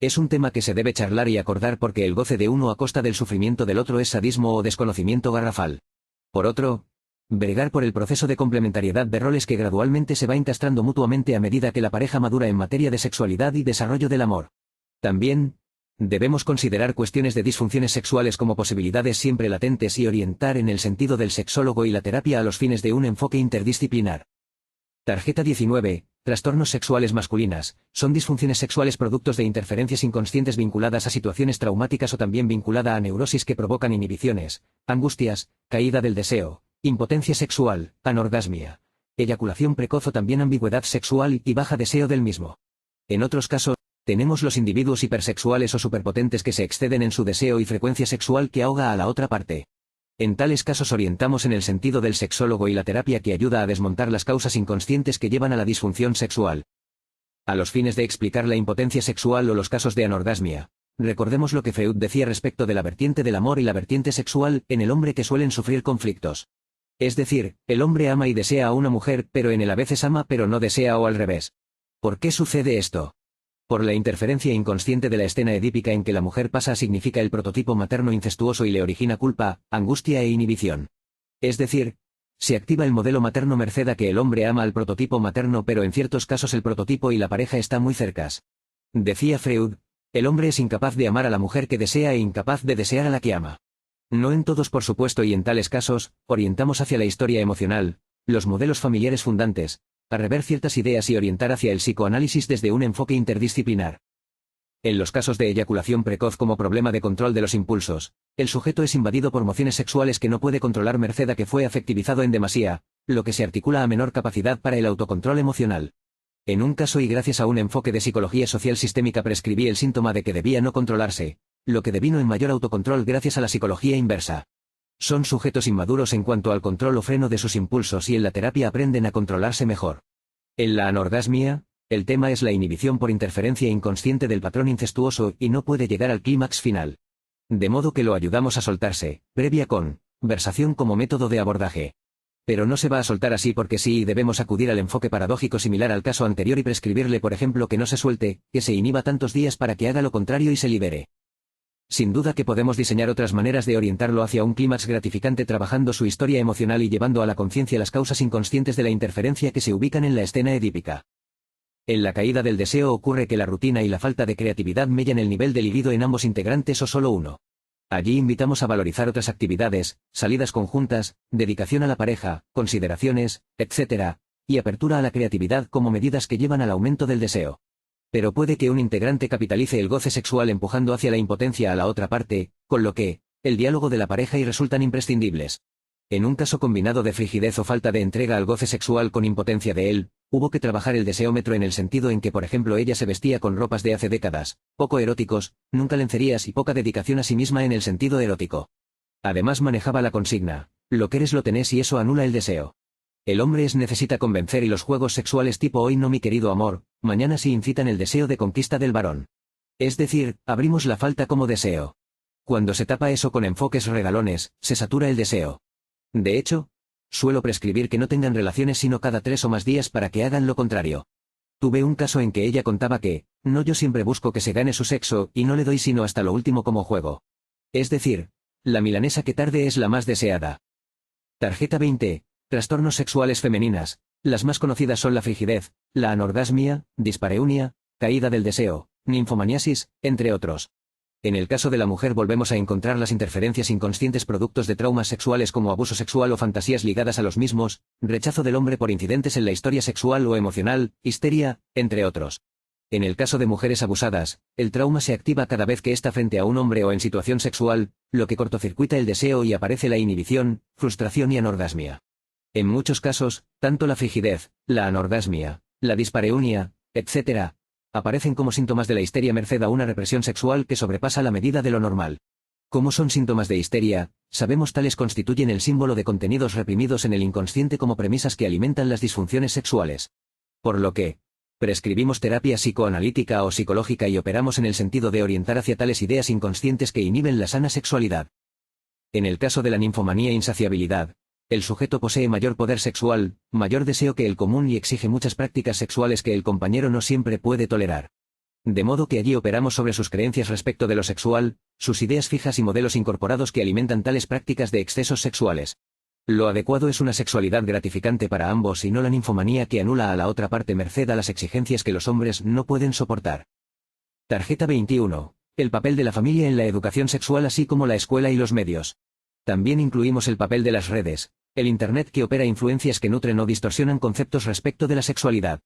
Es un tema que se debe charlar y acordar porque el goce de uno a costa del sufrimiento del otro es sadismo o desconocimiento garrafal. Por otro, bregar por el proceso de complementariedad de roles que gradualmente se va encastrando mutuamente a medida que la pareja madura en materia de sexualidad y desarrollo del amor. También, debemos considerar cuestiones de disfunciones sexuales como posibilidades siempre latentes y orientar en el sentido del sexólogo y la terapia a los fines de un enfoque interdisciplinar. Tarjeta 19. Trastornos sexuales masculinas. Son disfunciones sexuales productos de interferencias inconscientes vinculadas a situaciones traumáticas o también vinculada a neurosis que provocan inhibiciones, angustias, caída del deseo, impotencia sexual, anorgasmia, eyaculación precoz o también ambigüedad sexual y baja deseo del mismo. En otros casos, tenemos los individuos hipersexuales o superpotentes que se exceden en su deseo y frecuencia sexual que ahoga a la otra parte. En tales casos orientamos en el sentido del sexólogo y la terapia que ayuda a desmontar las causas inconscientes que llevan a la disfunción sexual. A los fines de explicar la impotencia sexual o los casos de anorgasmia, recordemos lo que Freud decía respecto de la vertiente del amor y la vertiente sexual en el hombre que suelen sufrir conflictos. Es decir, el hombre ama y desea a una mujer, pero en él a veces ama pero no desea o al revés. ¿Por qué sucede esto? Por la interferencia inconsciente de la escena edípica en que la mujer pasa significa el prototipo materno incestuoso y le origina culpa, angustia e inhibición. Es decir, se activa el modelo materno merced a que el hombre ama al prototipo materno pero en ciertos casos el prototipo y la pareja están muy cercas. Decía Freud, el hombre es incapaz de amar a la mujer que desea e incapaz de desear a la que ama. No en todos por supuesto y en tales casos, orientamos hacia la historia emocional, los modelos familiares fundantes, a rever ciertas ideas y orientar hacia el psicoanálisis desde un enfoque interdisciplinar. En los casos de eyaculación precoz como problema de control de los impulsos, el sujeto es invadido por mociones sexuales que no puede controlar merced a que fue afectivizado en demasía, lo que se articula a menor capacidad para el autocontrol emocional. En un caso y gracias a un enfoque de psicología social sistémica prescribí el síntoma de que debía no controlarse, lo que devino en mayor autocontrol gracias a la psicología inversa. Son sujetos inmaduros en cuanto al control o freno de sus impulsos y en la terapia aprenden a controlarse mejor. En la anorgasmia, el tema es la inhibición por interferencia inconsciente del patrón incestuoso y no puede llegar al clímax final. De modo que lo ayudamos a soltarse, previa conversación como método de abordaje. Pero no se va a soltar así porque sí y debemos acudir al enfoque paradójico similar al caso anterior y prescribirle por ejemplo que no se suelte, que se inhiba tantos días para que haga lo contrario y se libere. Sin duda que podemos diseñar otras maneras de orientarlo hacia un clímax gratificante trabajando su historia emocional y llevando a la conciencia las causas inconscientes de la interferencia que se ubican en la escena edípica. En la caída del deseo ocurre que la rutina y la falta de creatividad mellan el nivel de libido en ambos integrantes o solo uno. Allí invitamos a valorizar otras actividades, salidas conjuntas, dedicación a la pareja, consideraciones, etc., y apertura a la creatividad como medidas que llevan al aumento del deseo. Pero puede que un integrante capitalice el goce sexual empujando hacia la impotencia a la otra parte, con lo que, el diálogo de la pareja y resultan imprescindibles. En un caso combinado de frigidez o falta de entrega al goce sexual con impotencia de él, hubo que trabajar el deseómetro en el sentido en que por ejemplo ella se vestía con ropas de hace décadas, poco eróticos, nunca lencerías y poca dedicación a sí misma en el sentido erótico. Además manejaba la consigna, lo querés lo tenés y eso anula el deseo. El hombre necesita convencer y los juegos sexuales tipo hoy no mi querido amor, mañana sí incitan el deseo de conquista del varón. Es decir, abrimos la falta como deseo. Cuando se tapa eso con enfoques regalones, se satura el deseo. De hecho, suelo prescribir que no tengan relaciones sino cada 3 o más días para que hagan lo contrario. Tuve un caso en que ella contaba que, no yo siempre busco que se gane su sexo y no le doy sino hasta lo último como juego. Es decir, la milanesa que tarde es la más deseada. Tarjeta 20. Trastornos sexuales femeninas. Las más conocidas son la frigidez, la anorgasmia, dispareunia, caída del deseo, ninfomaniasis, entre otros. En el caso de la mujer volvemos a encontrar las interferencias inconscientes productos de traumas sexuales como abuso sexual o fantasías ligadas a los mismos, rechazo del hombre por incidentes en la historia sexual o emocional, histeria, entre otros. En el caso de mujeres abusadas, el trauma se activa cada vez que está frente a un hombre o en situación sexual, lo que cortocircuita el deseo y aparece la inhibición, frustración y anorgasmia. En muchos casos, tanto la frigidez, la anorgasmia, la dispareunia, etc., Aparecen como síntomas de la histeria merced a una represión sexual que sobrepasa la medida de lo normal. Como son síntomas de histeria, sabemos tales constituyen el símbolo de contenidos reprimidos en el inconsciente como premisas que alimentan las disfunciones sexuales. Por lo que, prescribimos terapia psicoanalítica o psicológica y operamos en el sentido de orientar hacia tales ideas inconscientes que inhiben la sana sexualidad. En el caso de la ninfomanía e insaciabilidad, el sujeto posee mayor poder sexual, mayor deseo que el común y exige muchas prácticas sexuales que el compañero no siempre puede tolerar. De modo que allí operamos sobre sus creencias respecto de lo sexual, sus ideas fijas y modelos incorporados que alimentan tales prácticas de excesos sexuales. Lo adecuado es una sexualidad gratificante para ambos y no la ninfomanía que anula a la otra parte merced a las exigencias que los hombres no pueden soportar. Tarjeta 21. El papel de la familia en la educación sexual así como la escuela y los medios. También incluimos el papel de las redes, el Internet que opera influencias que nutren o distorsionan conceptos respecto de la sexualidad.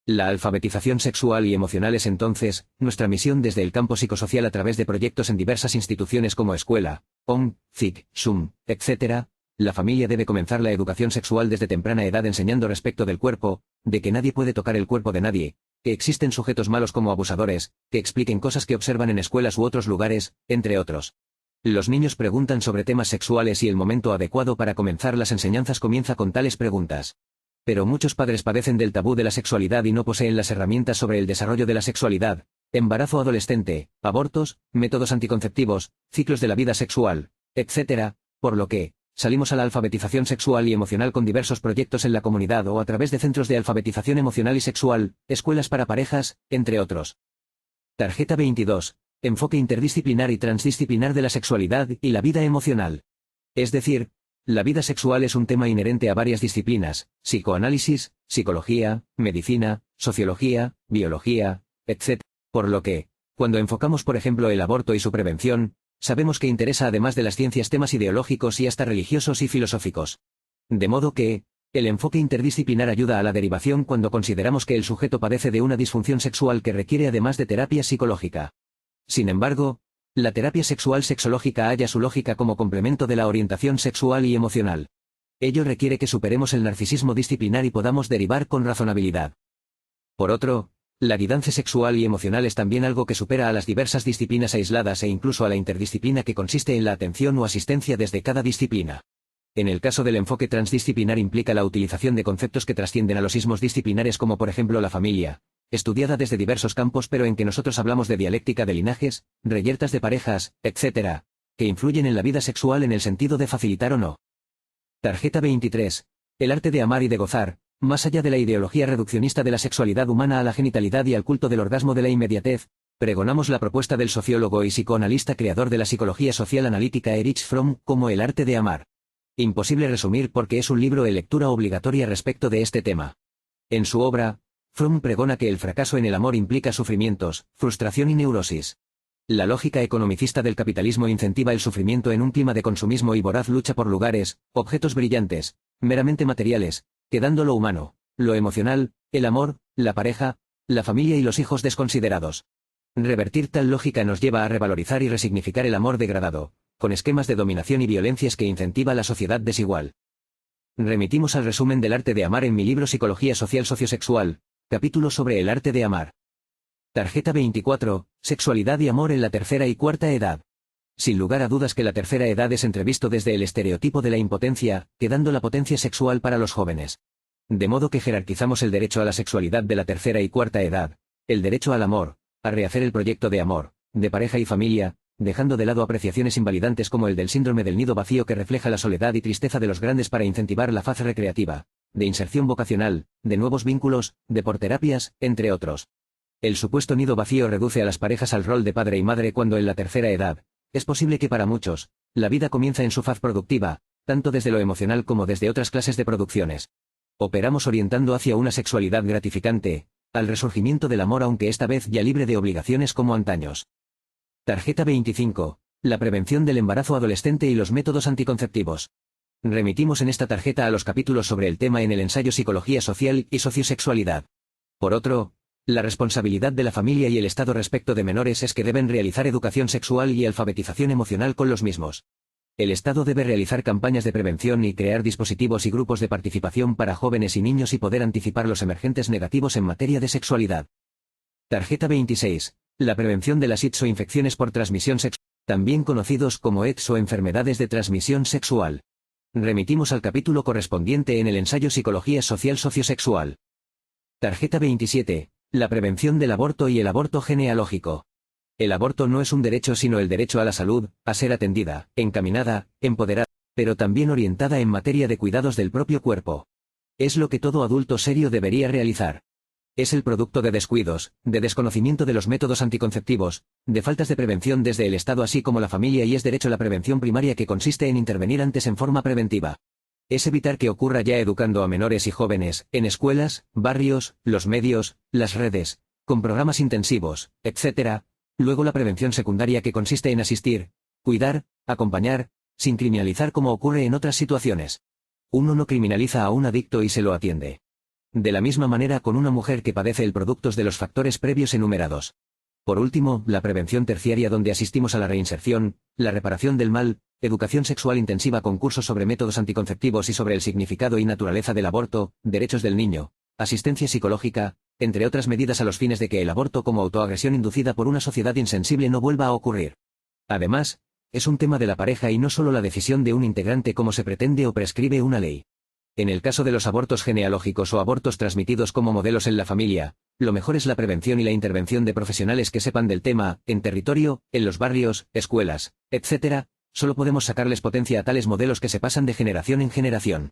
La alfabetización sexual y emocional es entonces nuestra misión desde el campo psicosocial a través de proyectos en diversas instituciones como escuela, ONG, CIC, SUM, etc. La familia debe comenzar la educación sexual desde temprana edad enseñando respecto del cuerpo, de que nadie puede tocar el cuerpo de nadie, que existen sujetos malos como abusadores, que expliquen cosas que observan en escuelas u otros lugares, entre otros. Los niños preguntan sobre temas sexuales y el momento adecuado para comenzar las enseñanzas comienza con tales preguntas. Pero muchos padres padecen del tabú de la sexualidad y no poseen las herramientas sobre el desarrollo de la sexualidad, embarazo adolescente, abortos, métodos anticonceptivos, ciclos de la vida sexual, etc., por lo que, salimos a la alfabetización sexual y emocional con diversos proyectos en la comunidad o a través de centros de alfabetización emocional y sexual, escuelas para parejas, entre otros. Tarjeta 22. Enfoque interdisciplinar y transdisciplinar de la sexualidad y la vida emocional. Es decir, la vida sexual es un tema inherente a varias disciplinas, psicoanálisis, psicología, medicina, sociología, biología, etc. Por lo que, cuando enfocamos por ejemplo el aborto y su prevención, sabemos que interesa además de las ciencias temas ideológicos y hasta religiosos y filosóficos. De modo que, el enfoque interdisciplinar ayuda a la derivación cuando consideramos que el sujeto padece de una disfunción sexual que requiere además de terapia psicológica. Sin embargo, la terapia sexual sexológica halla su lógica como complemento de la orientación sexual y emocional. Ello requiere que superemos el narcisismo disciplinar y podamos derivar con razonabilidad. Por otro, la guidance sexual y emocional es también algo que supera a las diversas disciplinas aisladas e incluso a la interdisciplina que consiste en la atención o asistencia desde cada disciplina. En el caso del enfoque transdisciplinar implica la utilización de conceptos que trascienden a los ismos disciplinares como por ejemplo la familia, estudiada desde diversos campos pero en que nosotros hablamos de dialéctica de linajes, reyertas de parejas, etc., que influyen en la vida sexual en el sentido de facilitar o no. Tarjeta 23. El arte de amar y de gozar, más allá de la ideología reduccionista de la sexualidad humana a la genitalidad y al culto del orgasmo de la inmediatez, pregonamos la propuesta del sociólogo y psicoanalista creador de la psicología social analítica Erich Fromm como el arte de amar. Imposible resumir porque es un libro de lectura obligatoria respecto de este tema. En su obra, Fromm pregona que el fracaso en el amor implica sufrimientos, frustración y neurosis. La lógica economicista del capitalismo incentiva el sufrimiento en un clima de consumismo y voraz lucha por lugares, objetos brillantes, meramente materiales, quedando lo humano, lo emocional, el amor, la pareja, la familia y los hijos desconsiderados. Revertir tal lógica nos lleva a revalorizar y resignificar el amor degradado, con esquemas de dominación y violencias que incentiva la sociedad desigual. Remitimos al resumen del arte de amar en mi libro Psicología Social Sociosexual, capítulo sobre el arte de amar. Tarjeta 24. Sexualidad y amor en la tercera y cuarta edad. Sin lugar a dudas que la tercera edad es entrevisto desde el estereotipo de la impotencia, quedando la potencia sexual para los jóvenes. De modo que jerarquizamos el derecho a la sexualidad de la tercera y cuarta edad, el derecho al amor, a rehacer el proyecto de amor, de pareja y familia, dejando de lado apreciaciones invalidantes como el del síndrome del nido vacío que refleja la soledad y tristeza de los grandes para incentivar la faz recreativa, de inserción vocacional, de nuevos vínculos, de porterapias, entre otros. El supuesto nido vacío reduce a las parejas al rol de padre y madre cuando en la tercera edad, es posible que para muchos, la vida comienza en su faz productiva, tanto desde lo emocional como desde otras clases de producciones. Operamos orientando hacia una sexualidad gratificante, al resurgimiento del amor aunque esta vez ya libre de obligaciones como antaños. Tarjeta 25. La prevención del embarazo adolescente y los métodos anticonceptivos. Remitimos en esta tarjeta a los capítulos sobre el tema en el ensayo Psicología Social y Sociosexualidad. Por otro, la responsabilidad de la familia y el Estado respecto de menores es que deben realizar educación sexual y alfabetización emocional con los mismos. El Estado debe realizar campañas de prevención y crear dispositivos y grupos de participación para jóvenes y niños y poder anticipar los emergentes negativos en materia de sexualidad. Tarjeta 26. La prevención de las ITS o infecciones por transmisión sexual, también conocidos como ETS o enfermedades de transmisión sexual. Remitimos al capítulo correspondiente en el ensayo Psicología Social Sociosexual. Tarjeta 27. La prevención del aborto y el aborto genealógico. El aborto no es un derecho sino el derecho a la salud, a ser atendida, encaminada, empoderada, pero también orientada en materia de cuidados del propio cuerpo. Es lo que todo adulto serio debería realizar. Es el producto de descuidos, de desconocimiento de los métodos anticonceptivos, de faltas de prevención desde el Estado así como la familia y es derecho a la prevención primaria que consiste en intervenir antes en forma preventiva. Es evitar que ocurra ya educando a menores y jóvenes, en escuelas, barrios, los medios, las redes, con programas intensivos, etc. Luego la prevención secundaria que consiste en asistir, cuidar, acompañar, sin criminalizar como ocurre en otras situaciones. Uno no criminaliza a un adicto y se lo atiende. De la misma manera con una mujer que padece el producto de los factores previos enumerados. Por último, la prevención terciaria donde asistimos a la reinserción, la reparación del mal, educación sexual intensiva con cursos sobre métodos anticonceptivos y sobre el significado y naturaleza del aborto, derechos del niño, asistencia psicológica, entre otras medidas a los fines de que el aborto como autoagresión inducida por una sociedad insensible no vuelva a ocurrir. Además, es un tema de la pareja y no solo la decisión de un integrante como se pretende o prescribe una ley. En el caso de los abortos genealógicos o abortos transmitidos como modelos en la familia, lo mejor es la prevención y la intervención de profesionales que sepan del tema, en territorio, en los barrios, escuelas, etc. Solo podemos sacarles potencia a tales modelos que se pasan de generación en generación.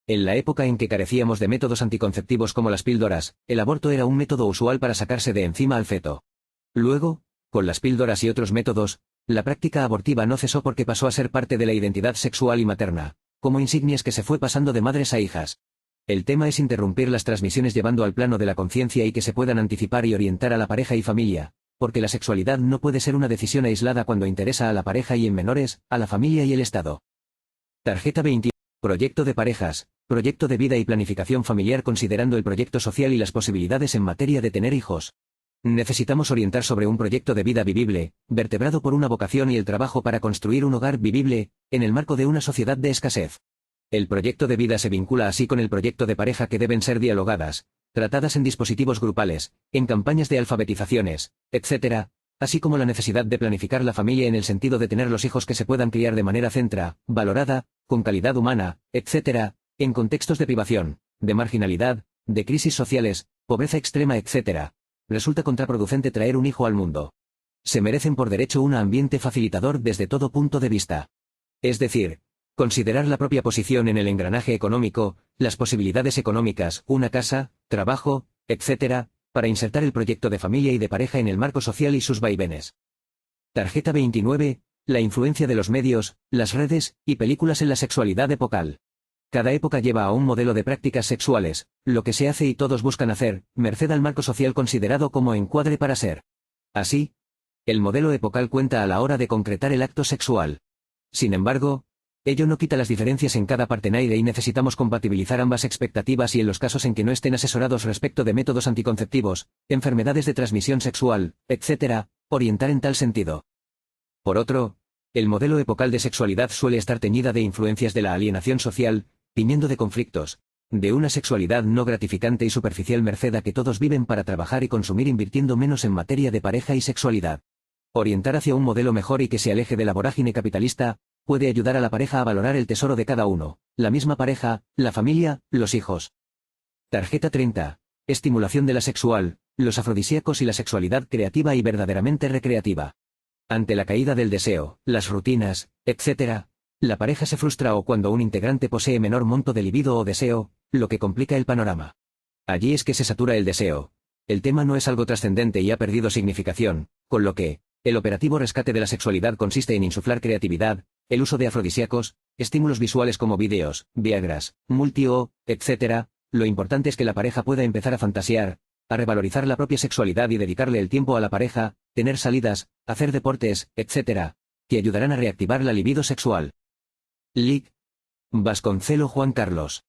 En la época en que carecíamos de métodos anticonceptivos como las píldoras, el aborto era un método usual para sacarse de encima al feto. Luego, con las píldoras y otros métodos, la práctica abortiva no cesó porque pasó a ser parte de la identidad sexual y materna, como insignias que se fue pasando de madres a hijas. El tema es interrumpir las transmisiones llevando al plano de la conciencia y que se puedan anticipar y orientar a la pareja y familia, porque la sexualidad no puede ser una decisión aislada cuando interesa a la pareja y en menores, a la familia y el Estado. Tarjeta 20. Proyecto de parejas, proyecto de vida y planificación familiar considerando el proyecto social y las posibilidades en materia de tener hijos. Necesitamos orientar sobre un proyecto de vida vivible, vertebrado por una vocación y el trabajo para construir un hogar vivible, en el marco de una sociedad de escasez. El proyecto de vida se vincula así con el proyecto de pareja que deben ser dialogadas, tratadas en dispositivos grupales, en campañas de alfabetizaciones, etc., así como la necesidad de planificar la familia en el sentido de tener los hijos que se puedan criar de manera valorada, con calidad humana, etc., en contextos de privación, de marginalidad, de crisis sociales, pobreza extrema, etc. Resulta contraproducente traer un hijo al mundo. Se merecen por derecho un ambiente facilitador desde todo punto de vista. Es decir, considerar la propia posición en el engranaje económico, las posibilidades económicas, una casa, trabajo, etc., para insertar el proyecto de familia y de pareja en el marco social y sus vaivenes. Tarjeta 29. La influencia de los medios, las redes y películas en la sexualidad epocal. Cada época lleva a un modelo de prácticas sexuales, lo que se hace y todos buscan hacer, merced al marco social considerado como encuadre para ser. Así, el modelo epocal cuenta a la hora de concretar el acto sexual. Sin embargo, ello no quita las diferencias en cada partenaire y necesitamos compatibilizar ambas expectativas y en los casos en que no estén asesorados respecto de métodos anticonceptivos, enfermedades de transmisión sexual, etc., orientar en tal sentido. Por otro, el modelo epocal de sexualidad suele estar teñida de influencias de la alienación social, viniendo de conflictos, de una sexualidad no gratificante y superficial merced a que todos viven para trabajar y consumir invirtiendo menos en materia de pareja y sexualidad. Orientar hacia un modelo mejor y que se aleje de la vorágine capitalista, puede ayudar a la pareja a valorar el tesoro de cada uno, la misma pareja, la familia, los hijos. Tarjeta 30. Estimulación de la sexual, los afrodisíacos y la sexualidad creativa y verdaderamente recreativa. Ante la caída del deseo, las rutinas, etc., la pareja se frustra o cuando un integrante posee menor monto de libido o deseo, lo que complica el panorama. Allí es que se satura el deseo. El tema no es algo trascendente y ha perdido significación, con lo que, el operativo rescate de la sexualidad consiste en insuflar creatividad, el uso de afrodisíacos, estímulos visuales como vídeos, viagras, multi-o, etc. Lo importante es que la pareja pueda empezar a fantasear, a revalorizar la propia sexualidad y dedicarle el tiempo a la pareja, tener salidas, hacer deportes, etc., que ayudarán a reactivar la libido sexual. Lic. Vasconcelo Juan Carlos.